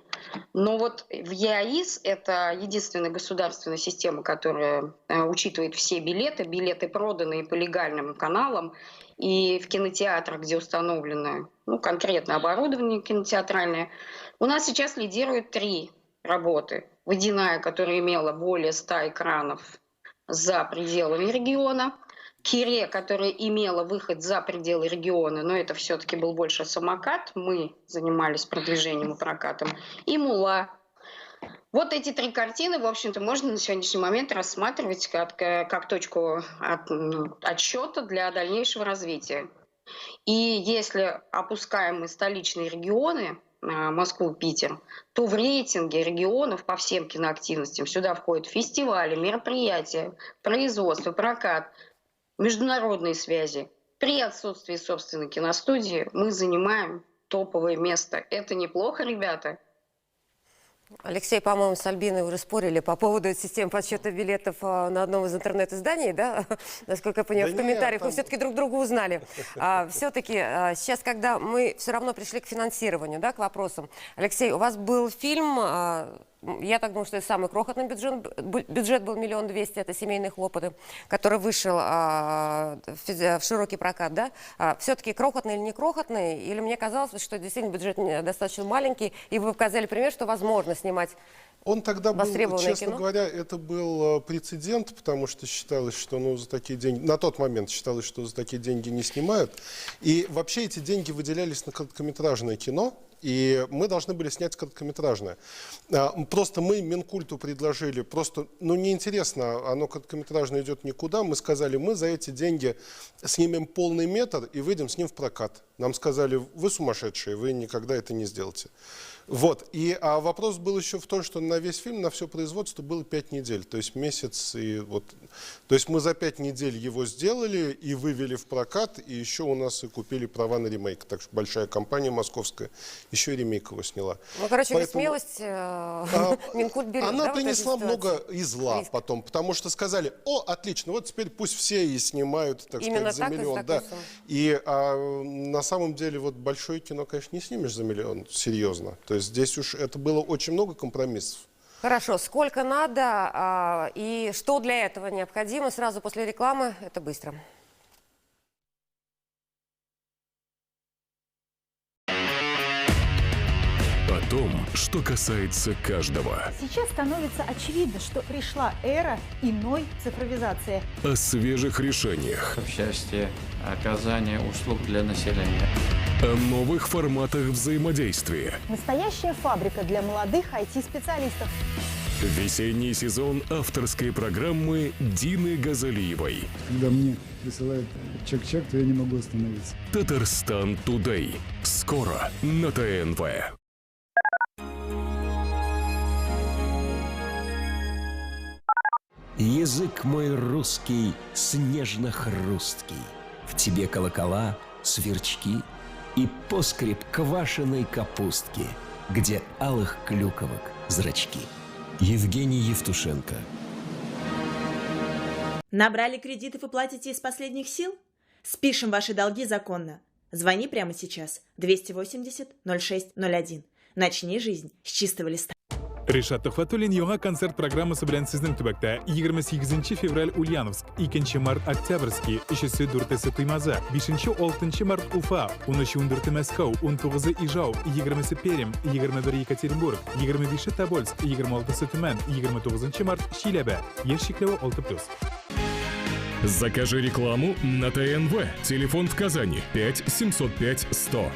Но вот в ЕАИС, это единственная государственная система, которая учитывает все билеты, билеты проданные по легальным каналам, и в кинотеатрах, где установлено конкретно оборудование кинотеатральное, у нас сейчас лидируют 3 работы. «Водяная», которая имела более 100 экранов за пределами региона, «Кире», которая имела выход за пределы региона, но это все-таки был больше самокат, мы занимались продвижением и прокатом, и «Мула». Вот эти 3 картины, в общем-то, можно на сегодняшний момент рассматривать как точку отсчета для дальнейшего развития. И если опускаем мы столичные регионы, Москву, Питер, то в рейтинге регионов по всем киноактивностям сюда входят фестивали, мероприятия, производство, прокат, международные связи. При отсутствии собственной киностудии мы занимаем топовое место. Это неплохо, ребята. Алексей, по-моему, с Альбиной уже спорили по поводу системы подсчета билетов на одном из интернет-изданий, да? Насколько я понимаю, в комментариях мы все-таки друг друга узнали. Все-таки сейчас, когда мы все равно пришли к финансированию, да, к вопросам. Алексей, у вас был фильм, я так думаю, что это самый крохотный бюджет был 1 200 000, это «Семейные хлопоты», который вышел в широкий прокат, да? Все-таки крохотный или не крохотный? Или мне казалось, что действительно бюджет достаточно маленький, и вы показали пример, что возможно снимать. Он тогда был, честно кино? говоря, это был прецедент, потому что считалось, что за такие деньги, на тот момент считалось, что за такие деньги не снимают. И вообще эти деньги выделялись на короткометражное кино, и мы должны были снять короткометражное. Просто мы Минкульту предложили, просто, неинтересно, оно короткометражное идет никуда. Мы сказали, мы за эти деньги снимем полный метр и выйдем с ним в прокат. Нам сказали, вы сумасшедшие, вы никогда это не сделаете. Вот. А вопрос был еще в том, что на весь фильм, на все производство было 5 недель. То есть месяц. И вот, то есть мы за 5 недель его сделали и вывели в прокат. И еще у нас и купили права на ремейк. Так что большая компания московская еще и ремейк его сняла. Ну, короче, смелость Минкульт берет. Она да, принесла много и зла потом. Потому что сказали, отлично, вот теперь пусть все и снимают, так сказать, за миллион. Да. И на самом деле вот большое кино, конечно, не снимешь за миллион. Серьезно. То есть здесь уж это было очень много компромиссов. Хорошо, сколько надо и что для этого необходимо? Сразу после рекламы, это быстро. О том, что касается каждого. Сейчас становится очевидно, что пришла эра иной цифровизации. О свежих решениях. В части оказания услуг для населения. О новых форматах взаимодействия. Настоящая фабрика для молодых IT-специалистов. Весенний сезон авторской программы Дины Газалиевой. Когда мне присылают чек-чек, то я не могу остановиться. Татарстан Тудей. Скоро на ТНВ. Язык мой русский снежно-хрусткий. В тебе колокола, сверчки и поскреб квашеной капустки, где алых клюковок зрачки. Евгений Евтушенко. Набрали кредитов и платите из последних сил? Спишем ваши долги законно. Звони прямо сейчас. 280-06-01. Начни жизнь с чистого листа. Ришат Тухватуллин яңа концерт программасы белән сезнең төбәктә 28 февраль Ульяновск, 2 март Октябрьский, 3-4 Туймазы, 5-6 март Уфа, 13-14 Мәскәү, 19 Ижау, 20 Пермь, 21 Екатеринбург, 25 Тобольск, 26 Төмән, 29 март Чиләбе. Яшь чикләве 6+. Закажи рекламу на ТНВ. Телефон в Казани 5 705 100.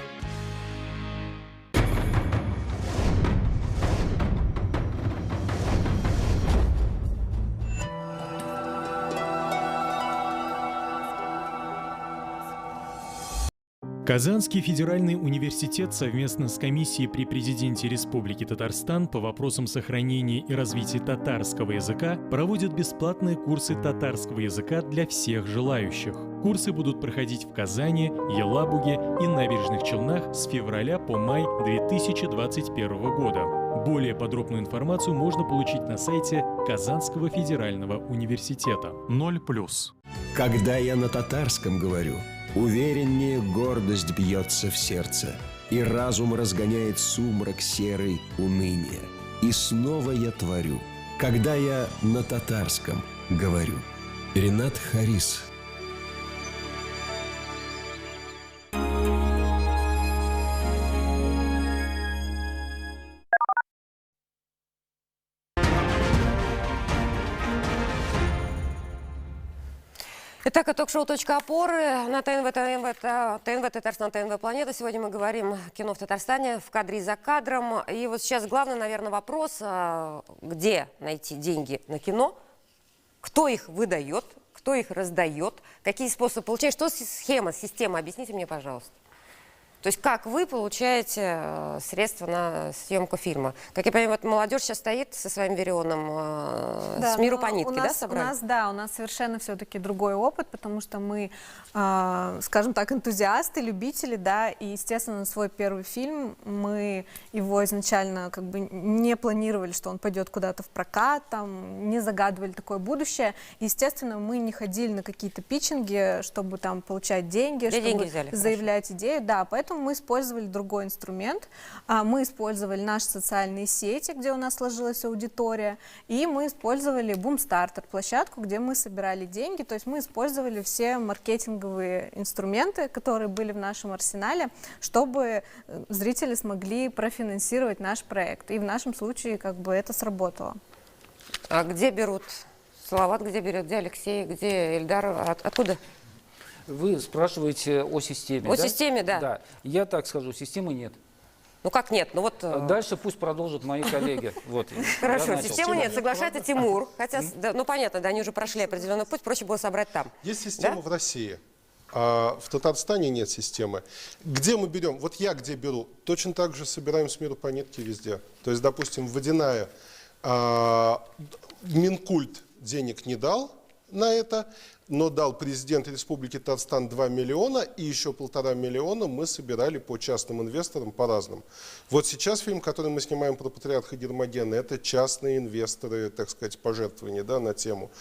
Казанский федеральный университет совместно с комиссией при президенте Республики Татарстан по вопросам сохранения и развития татарского языка проводит бесплатные курсы татарского языка для всех желающих. Курсы будут проходить в Казани, Елабуге и Набережных Челнах с февраля по май 2021 года. Более подробную информацию можно получить на сайте Казанского федерального университета. 0+. Когда я на татарском говорю, увереннее гордость бьется в сердце, и разум разгоняет сумрак серый уныния. И снова я творю, когда я на татарском говорю. Ренат Харис. Итак, ток-шоу «Точка опоры» на ТНВ Татарстан, ТНВ Планета. Сегодня мы говорим о кино в Татарстане, в кадре и за кадром. И вот сейчас главный, наверное, вопрос, где найти деньги на кино, кто их выдает, кто их раздает, какие способы получения, что схема, система, объясните мне, пожалуйста. То есть как вы получаете средства на съемку фильма? Как я понимаю, вот молодежь сейчас стоит со своим Верионом, с миру по нитке, да, собрали? У нас совершенно все-таки другой опыт, потому что мы, скажем так, энтузиасты, любители, да, и, естественно, свой первый фильм, мы его изначально как бы не планировали, что он пойдет куда-то в прокат, там, не загадывали такое будущее. Естественно, мы не ходили на какие-то питчинги, чтобы там получать деньги, чтобы заявлять идею, да, поэтому мы использовали другой инструмент. Мы использовали наши социальные сети, где у нас сложилась аудитория, и мы использовали Boomstarter, площадку, где мы собирали деньги. То есть мы использовали все маркетинговые инструменты, которые были в нашем арсенале, чтобы зрители смогли профинансировать наш проект. И в нашем случае как бы это сработало. А где берут Салават, где берет, где Алексей, где Эльдар, откуда? Вы спрашиваете о системе, О системе, да. Да. Я так скажу, системы нет. Ну как нет? Ну вот... Дальше пусть продолжат мои коллеги. Вот. Хорошо, системы нет, соглашается Тимур. Хотя, ну понятно, да, они уже прошли определенный путь, проще было собрать там. Есть система в России. А в Татарстане нет системы. Где мы берем? Вот я где беру? Точно так же собираем с миру по нитке везде. То есть, допустим, водяная, Минкульт денег не дал на это, но дал президент Республики Татарстан 2 миллиона, и еще 1,5 миллиона мы собирали по частным инвесторам, по разным. Вот сейчас фильм, который мы снимаем про патриарха Гермогена, это частные инвесторы, так сказать, пожертвования, да, на тему.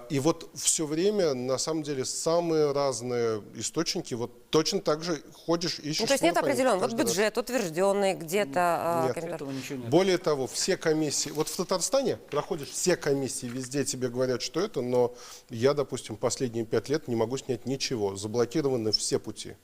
И вот все время, на самом деле, самые разные источники, вот точно так же ходишь, ищешь. Ну, то есть нет определенного, вот бюджет утвержденный где-то. Нет. Более того, все комиссии, вот в Татарстане проходишь все комиссии, везде тебе говорят, что это, но я, допустим, последние 5 лет не могу снять ничего, заблокированы все пути.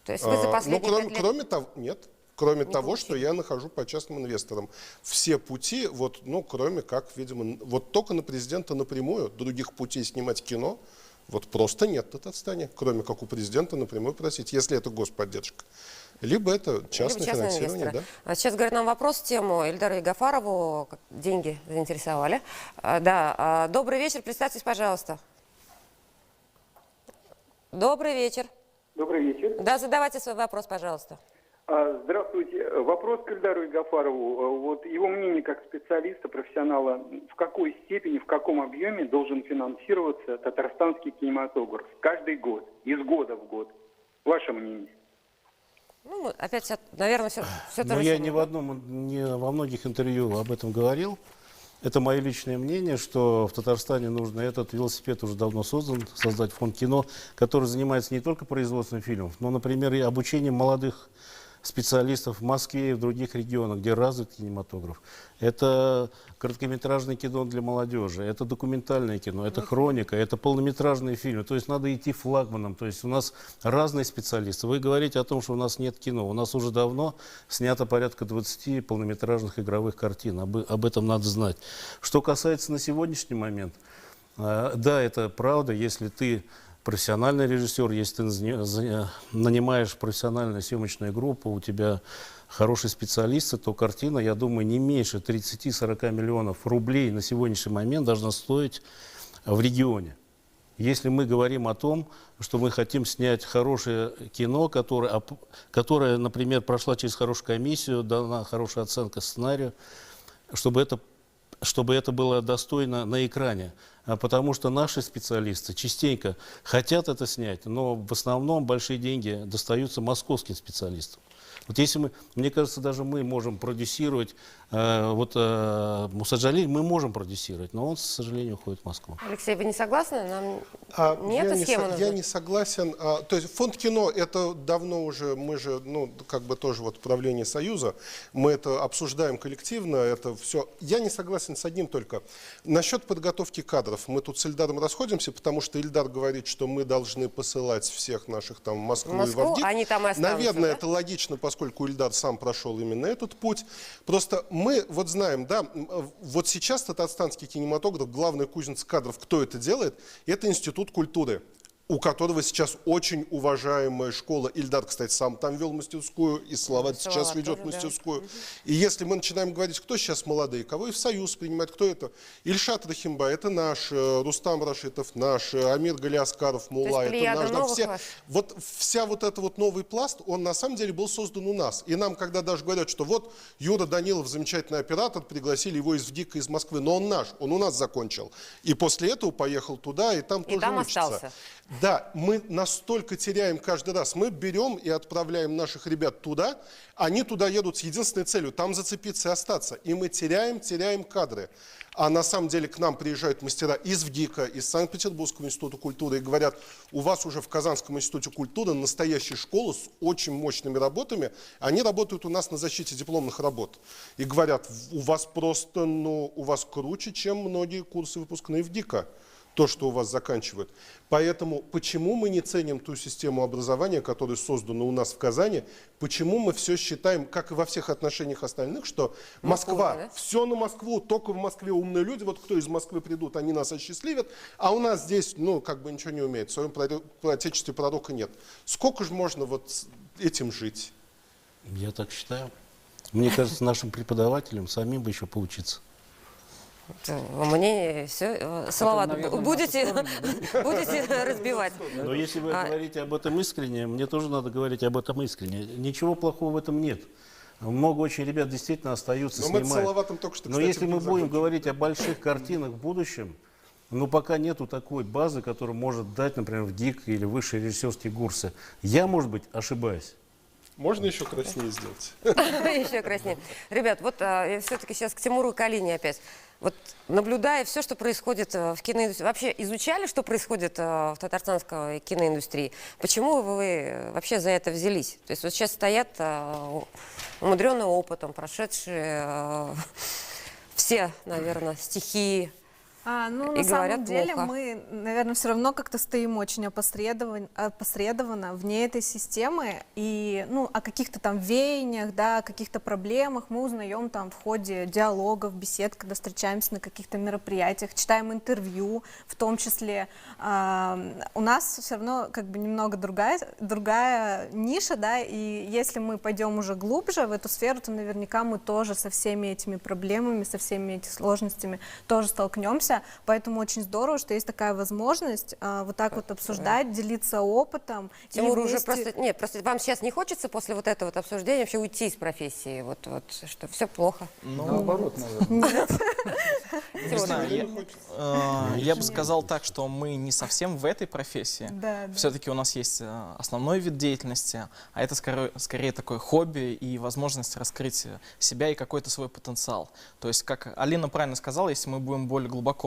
То есть вы за последние 5 лет... Кроме того, нет. Кроме того, что я нахожу по частным инвесторам. Все пути, вот, ну, кроме как, видимо, вот только на президента напрямую, других путей снимать кино, вот просто нет в Татарстане, кроме как у президента напрямую просить, если это господдержка. Либо это частное финансирование, да. А сейчас, говорит, нам вопрос в тему Ильдару Ягафарову, деньги заинтересовали. Да, добрый вечер, представьтесь, пожалуйста. Добрый вечер. Добрый вечер. Да, задавайте свой вопрос, пожалуйста. Здравствуйте. Вопрос к Ильдару Ягафарову. Вот его мнение как специалиста, профессионала, в какой степени, в каком объеме должен финансироваться татарстанский кинематограф каждый год, из года в год? Ваше мнение? Ну, опять, наверное, все то Но же я самое. не во многих интервью об этом говорил. Это мое личное мнение, что в Татарстане нужно, этот велосипед уже давно создан, создать фонд кино, который занимается не только производством фильмов, но, например, и обучением молодых специалистов в Москве и в других регионах, где развит кинематограф. Это короткометражное кино для молодежи, это документальное кино, это хроника, это полнометражные фильмы. То есть надо идти флагманом. То есть у нас разные специалисты. Вы говорите о том, что у нас нет кино. У нас уже давно снято порядка 20 полнометражных игровых картин. Об этом надо знать. Что касается на сегодняшний момент, да, это правда, если ты профессиональный режиссер, если ты нанимаешь профессиональную съемочную группу, у тебя хорошие специалисты, то картина, я думаю, не меньше 30-40 миллионов рублей на сегодняшний момент должна стоить в регионе. Если мы говорим о том, что мы хотим снять хорошее кино, которое, например, прошло через хорошую комиссию, дана хорошая оценка сценарию, чтобы это было достойно на экране. Потому что наши специалисты частенько хотят это снять, но в основном большие деньги достаются московским специалистам. Вот если мне кажется, даже мы можем продюсировать, Мусаджалиль мы можем продюсировать, но он, к сожалению, уходит в Москву. Алексей, вы не согласны? Нам не эта схема нужна? Я не согласен. То есть фонд кино, это давно уже, мы же, ну, как бы тоже вот правление Союза, мы это обсуждаем коллективно, это все. Я не согласен с одним только. Насчет подготовки кадров. Мы тут с Ильдаром расходимся, потому что Ильдар говорит, что мы должны посылать всех наших там в Москву и в Авдеев. Они там и останутся, наверное, да? это логично, поскольку Ильдар сам прошел именно этот путь. Просто мы вот знаем, да, вот сейчас татарстанский кинематограф, главная кузница кадров, кто это делает, это Институт культуры, у которого сейчас очень уважаемая школа. Ильдар, кстати, сам там вел мастерскую, и Салават сейчас ведет тоже, мастерскую. Да. И если мы начинаем говорить, кто сейчас молодые, кого и в Союз принимает, кто это? Ильшат Рахимбай, это наш, Рустам Рашитов наш, Амир Галиаскаров, Мулла, это наш. Да, все, вот вся вот это вот новый пласт, он на самом деле был создан у нас. И нам, когда даже говорят, что вот Юра Данилов, замечательный оператор, пригласили его из ВГИКа, из Москвы, но он наш, он у нас закончил. И после этого поехал туда, и там тоже там учится. Остался. Да, мы настолько теряем каждый раз. Мы берем и отправляем наших ребят туда, они туда едут с единственной целью, там зацепиться и остаться. И мы теряем кадры. А на самом деле к нам приезжают мастера из ВГИКа, из Санкт-Петербургского института культуры и говорят, у вас уже в Казанском институте культуры настоящая школа с очень мощными работами. Они работают у нас на защите дипломных работ. И говорят, у вас просто, ну, у вас круче, чем многие курсы выпускные ВГИКа. То, что у вас заканчивают. Поэтому почему мы не ценим ту систему образования, которая создана у нас в Казани, почему мы все считаем, как и во всех отношениях остальных, что Москва, да? Все на Москву, только в Москве умные люди, вот кто из Москвы придут, они нас осчастливят, а у нас здесь, ну, как бы ничего не умеет, в своем отечестве пророка нет. Сколько же можно вот этим жить? Я так считаю. Мне кажется, нашим преподавателям самим бы еще поучиться. Мнение, все, Салават, будете разбивать. Но если вы говорите об этом искренне, мне тоже надо говорить об этом искренне. Ничего плохого в этом нет. Много очень ребят действительно остаются, снимают. Мы с Салаватом только что, Но если мы будем говорить о больших картинах в будущем, но пока нету такой базы, которую может дать, например, в ДИК или высшие режиссерские курсы. Я, может быть, ошибаюсь. Можно еще краснее сделать? Еще краснее. Ребят, вот я все-таки сейчас к Тимуру и Калине опять. Вот наблюдая все, что происходит в киноиндустрии, вообще изучали, что происходит в татарстанской киноиндустрии? Почему вы вообще за это взялись? То есть вот сейчас стоят умудренные опытом, прошедшие все, наверное, стихии. Ну, и на говорят самом деле плохо. мы, наверное, все равно как-то стоим очень опосредованно вне этой системы. И, ну, о каких-то там веяниях, да, о каких-то проблемах мы узнаем там в ходе диалогов, бесед, когда встречаемся на каких-то мероприятиях, читаем интервью, в том числе. У нас все равно как бы немного другая ниша, да, и если мы пойдем уже глубже в эту сферу, то наверняка мы тоже со всеми этими проблемами, со всеми этими сложностями тоже столкнемся. Поэтому очень здорово, что есть такая возможность вот так вот обсуждать, делиться опытом. Тимур, уже просто, нет, просто вам сейчас не хочется после вот этого вот обсуждения вообще уйти из профессии, вот что все плохо? Ну, наоборот, наверное. Не знаю, я бы сказал так, что мы не совсем в этой профессии. Да, да. Все-таки у нас есть основной вид деятельности, а это скорее такое хобби и возможность раскрыть себя и какой-то свой потенциал. То есть, как Алина правильно сказала, если мы будем более глубоко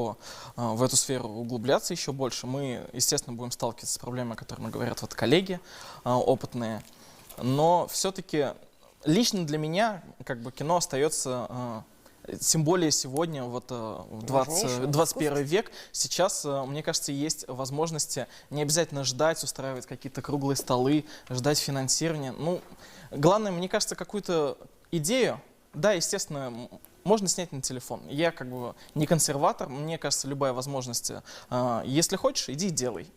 в эту сферу углубляться еще больше, мы, естественно, будем сталкиваться с проблемой, о которой говорят вот коллеги опытные. Но все-таки лично для меня как бы кино остается... Тем более сегодня, вот в 21 век, сейчас, мне кажется, есть возможности не обязательно ждать, устраивать какие-то круглые столы, ждать финансирования. Ну, главное, мне кажется, какую-то идею, да, естественно, можно снять на телефон. Я как бы не консерватор, мне кажется, любая возможность, если хочешь, иди и делай.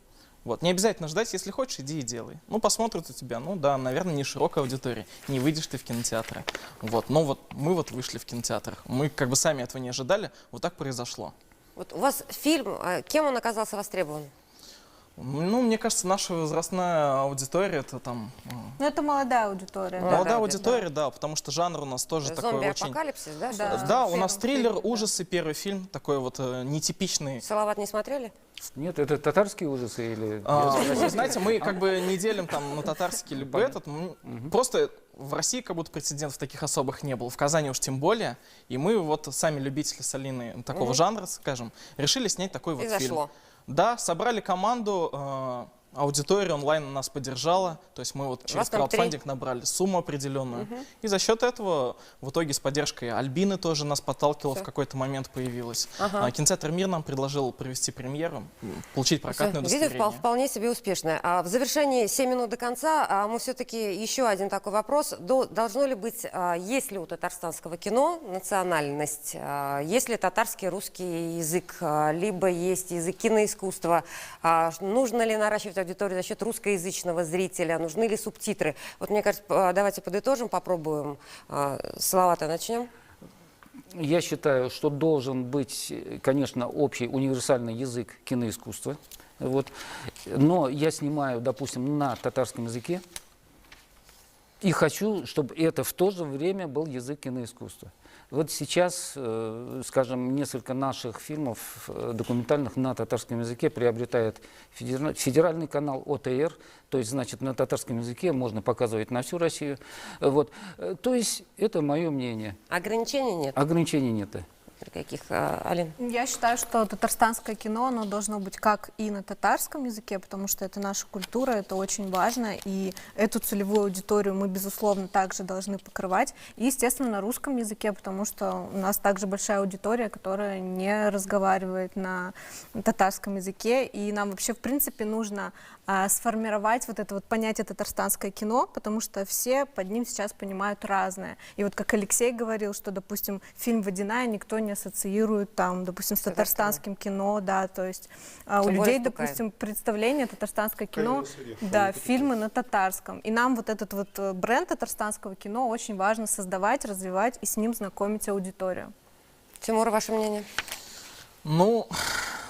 Вот. Не обязательно ждать, если хочешь, иди и делай. Ну, посмотрят у тебя, ну да, наверное, не широкая аудитория, не выйдешь ты в кинотеатры. Вот. Но вот мы вот вышли в кинотеатр, мы как бы сами этого не ожидали, вот так произошло. Вот у вас фильм, кем он оказался востребован? Ну, мне кажется, наша возрастная аудитория, это там... Ну, это молодая аудитория. Молодая аудитория, да, потому что жанр у нас тоже такой очень... Зомби-апокалипсис, да? Да, у нас триллер, ужасы, первый фильм, такой вот нетипичный. Салават не смотрели? Нет, это татарские ужасы или... Знаете, мы как бы не делим там на татарский либо этот. Просто в России как будто прецедентов таких особых не было. В Казани уж тем более. И мы вот сами любители с Алиной такого жанра, скажем, решили снять такой вот фильм. Зашло. Да, собрали команду, аудитория онлайн нас поддержала, то есть мы вот через краудфандинг набрали сумму определенную. И за счет этого в итоге с поддержкой Альбины тоже нас подталкивала, в какой-то момент появилась. Кинотеатр «Мир» нам предложил провести премьеру, получить прокатное удостоверение. Видите, вполне себе успешное. В завершении 7 минут до конца мы все-таки еще один такой вопрос. Должно ли быть, есть ли у татарстанского кино национальность, есть ли татарский русский язык, либо есть язык киноискусства, нужно ли наращивать аудиторию за счет русскоязычного зрителя, нужны ли субтитры? Вот мне кажется, давайте подытожим, попробуем. С Салавата начнем. Я считаю, что должен быть, конечно, общий универсальный язык киноискусства. Вот. Но я снимаю, допустим, на татарском языке и хочу, чтобы это в то же время был язык киноискусства. Вот сейчас, скажем, несколько наших фильмов документальных на татарском языке приобретает федеральный канал ОТР, то есть, значит, на татарском языке можно показывать на всю Россию. Вот. То есть, это мое мнение. Ограничений нет? Ограничений нет. Каких, Алин? Я считаю, что татарстанское кино, оно должно быть как и на татарском языке, потому что это наша культура, это очень важно, и эту целевую аудиторию мы, безусловно, также должны покрывать, и, естественно, на русском языке, потому что у нас также большая аудитория, которая не разговаривает на татарском языке, и нам вообще, в принципе, нужно сформировать вот это вот понятие татарстанское кино, потому что все под ним сейчас понимают разное. И вот как Алексей говорил, что, допустим, фильм «Водяная» никто не ассоциирует там, допустим, с татарстанским кино, да, то есть у людей, допустим, представление татарстанское кино, да, фильмы на татарском. И нам вот этот вот бренд татарстанского кино очень важно создавать, развивать и с ним знакомить аудиторию. Тимур, ваше мнение? Ну,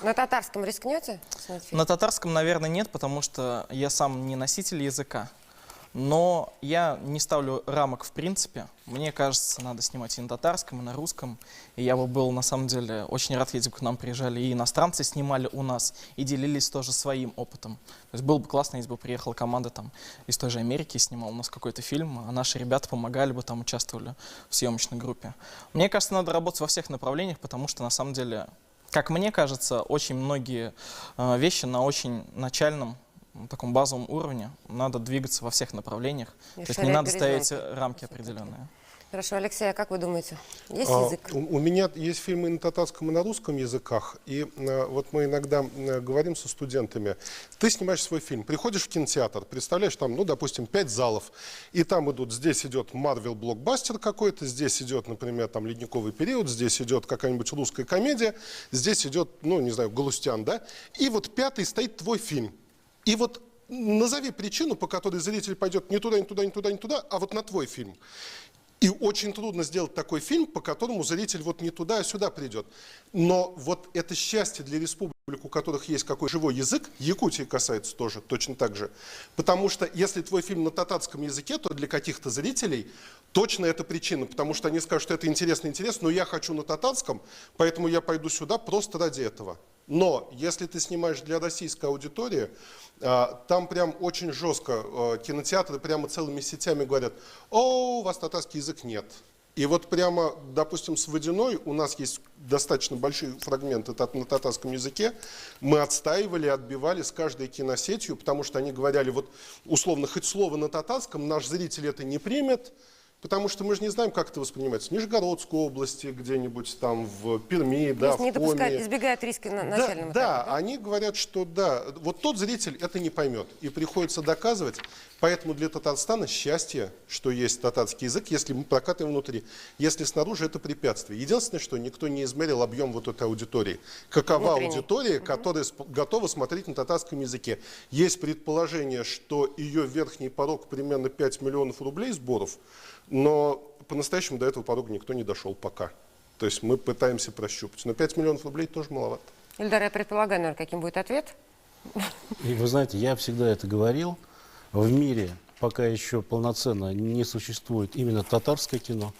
на татарском рискнете снять фильм? на татарском, наверное, нет, потому что я сам не носитель языка. Но я не ставлю рамок в принципе. Мне кажется, надо снимать и на татарском, и на русском. И я бы был, на самом деле, очень рад, если бы к нам приезжали и иностранцы снимали у нас, и делились тоже своим опытом. То есть было бы классно, если бы приехала команда там, из той же Америки и снимала у нас какой-то фильм, а наши ребята помогали бы, там участвовали в съемочной группе. Мне кажется, надо работать во всех направлениях, потому что, на самом деле, как мне кажется, очень многие вещи на очень начальном, таком базовом уровне. Надо двигаться во всех направлениях. То есть не надо ставить рамки определенные. Хорошо, Алексей, а как вы думаете? Есть язык? У меня есть фильмы и на татарском, и на русском языках. И вот мы иногда говорим со студентами. Ты снимаешь свой фильм, приходишь в кинотеатр, представляешь, там, ну, допустим, 5 залов. И там идут, здесь идет Марвел-блокбастер какой-то, здесь идет, например, там, «Ледниковый период», здесь идет какая-нибудь русская комедия, здесь идет, ну, не знаю, «Галустян», да? И вот 5-й стоит твой фильм. И вот назови причину, по которой зритель пойдет не туда, не туда, не туда, не туда, а вот на твой фильм. И очень трудно сделать такой фильм, по которому зритель вот не туда, а сюда придет. Но вот это счастье для республик, у которых есть какой-то живой язык, Якутии касается тоже точно так же. Потому что если твой фильм на татарском языке, то для каких-то зрителей точно это причина. Потому что они скажут, что это интересно, но я хочу на татарском, поэтому я пойду сюда просто ради этого. Но если ты снимаешь для российской аудитории, там прям очень жестко кинотеатры прямо целыми сетями говорят: о, у вас татарский язык нет. И вот прямо, допустим, с «Водяной» у нас есть достаточно большие фрагменты на татарском языке. Мы отстаивали, отбивали с каждой киносетью, потому что они говорили, вот условно, хоть слово на татарском наш зритель это не примет. Потому что мы же не знаем, как это воспринимается. В Нижегородской области, где-нибудь там в Перми, да, в Коми. Избегают риска на начальном этапе. Да, они говорят, что да, вот тот зритель это не поймет. И приходится доказывать. Поэтому для Татарстана счастье, что есть татарский язык, если мы прокатываем внутри. Если снаружи, это препятствие. Единственное, что никто не измерил объем вот этой аудитории. Какова аудитория, которая готова смотреть на татарском языке. Есть предположение, что ее верхний порог примерно 5 миллионов рублей сборов. Но по-настоящему до этого порога никто не дошел пока. То есть мы пытаемся прощупать. Но 5 миллионов рублей тоже маловато. Ильдар, я предполагаю, наверное, каким будет ответ. И вы знаете, я всегда это говорил. В мире пока еще полноценно не существует именно татарское кино.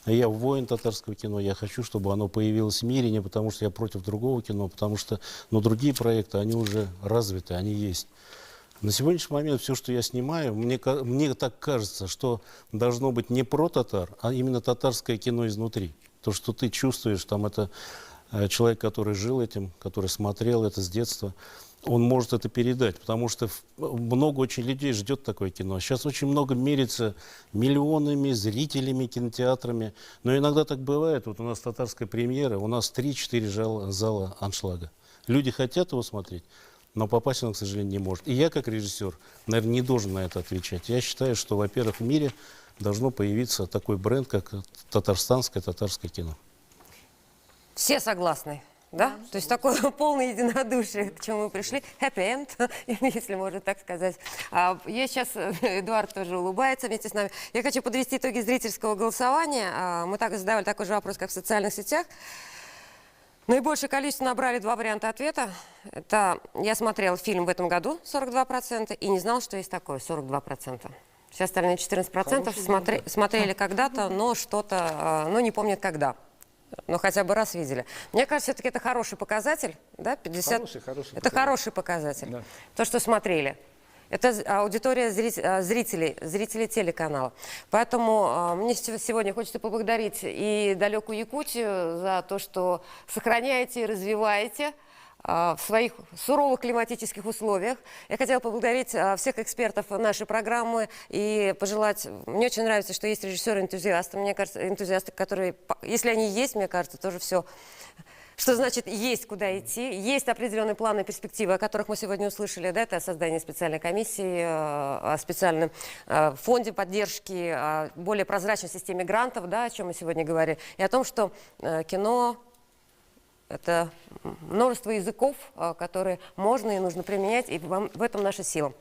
Я воин татарского кино. Я хочу, чтобы оно появилось в мире, не потому что я против другого кино, потому что другие проекты, они уже развиты, они есть. На сегодняшний момент все, что я снимаю, мне так кажется, что должно быть не про татар, а именно татарское кино изнутри. То, что ты чувствуешь, там это человек, который жил этим, который смотрел это с детства, он может это передать, потому что много очень людей ждет такое кино. Сейчас очень много мерится миллионами, зрителями, кинотеатрами. Но иногда так бывает. Вот у нас татарская премьера, у нас 3-4 зала аншлага. Люди хотят его смотреть, но попасть он, к сожалению, не может. И я, как режиссер, наверное, не должен на это отвечать. Я считаю, что, во-первых, в мире должно появиться такой бренд, как татарское кино. Все согласны, да? То есть такое полное единодушие, к чему мы пришли. Happy end, если можно так сказать. Я сейчас, Эдуард тоже улыбается вместе с нами. Я хочу подвести итоги зрительского голосования. Мы так задавали такой же вопрос, как в социальных сетях. Наибольшее количество набрали 2 варианта ответа. Это я смотрел фильм в этом году, 42%, и не знал, что есть такое, 42%. Все остальные 14% смотрели когда-то, но что-то, но не помнят когда. Но хотя бы раз видели. Мне кажется, все-таки это хороший показатель, да? 50... Это хороший показатель. Да. То, что смотрели. Это аудитория зрителей телеканала. Поэтому мне сегодня хочется поблагодарить и далекую Якутию за то, что сохраняете и развиваете в своих суровых климатических условиях. Я хотела поблагодарить всех экспертов нашей программы и пожелать... Мне очень нравится, что есть режиссеры-энтузиасты. Мне кажется, энтузиасты, которые, если они есть, мне кажется, тоже все... Что значит есть куда идти, есть определенные планы и перспективы, о которых мы сегодня услышали. Да, это создание специальной комиссии, о специальном фонде поддержки, о более прозрачной системе грантов, да, о чем мы сегодня говорили, и о том, что кино Это множество языков, которые можно и нужно применять, и в этом наша сила.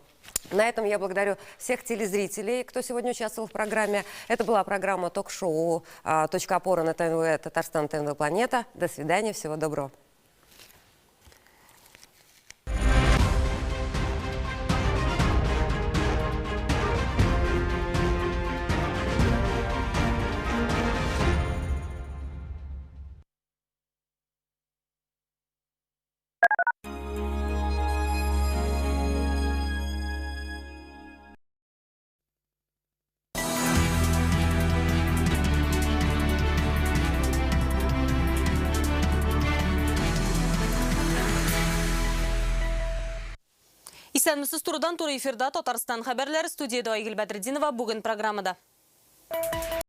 На этом я благодарю всех телезрителей, кто сегодня участвовал в программе. Это была программа ток-шоу «Точка опоры» на ТНВ «Татарстан ТНВ Планета». До свидания, всего доброго. Исәнмесез турыдан туры эфирда Татарстан хәбәрләре, студияда Айгөл Бәдретдинова, бүген программада.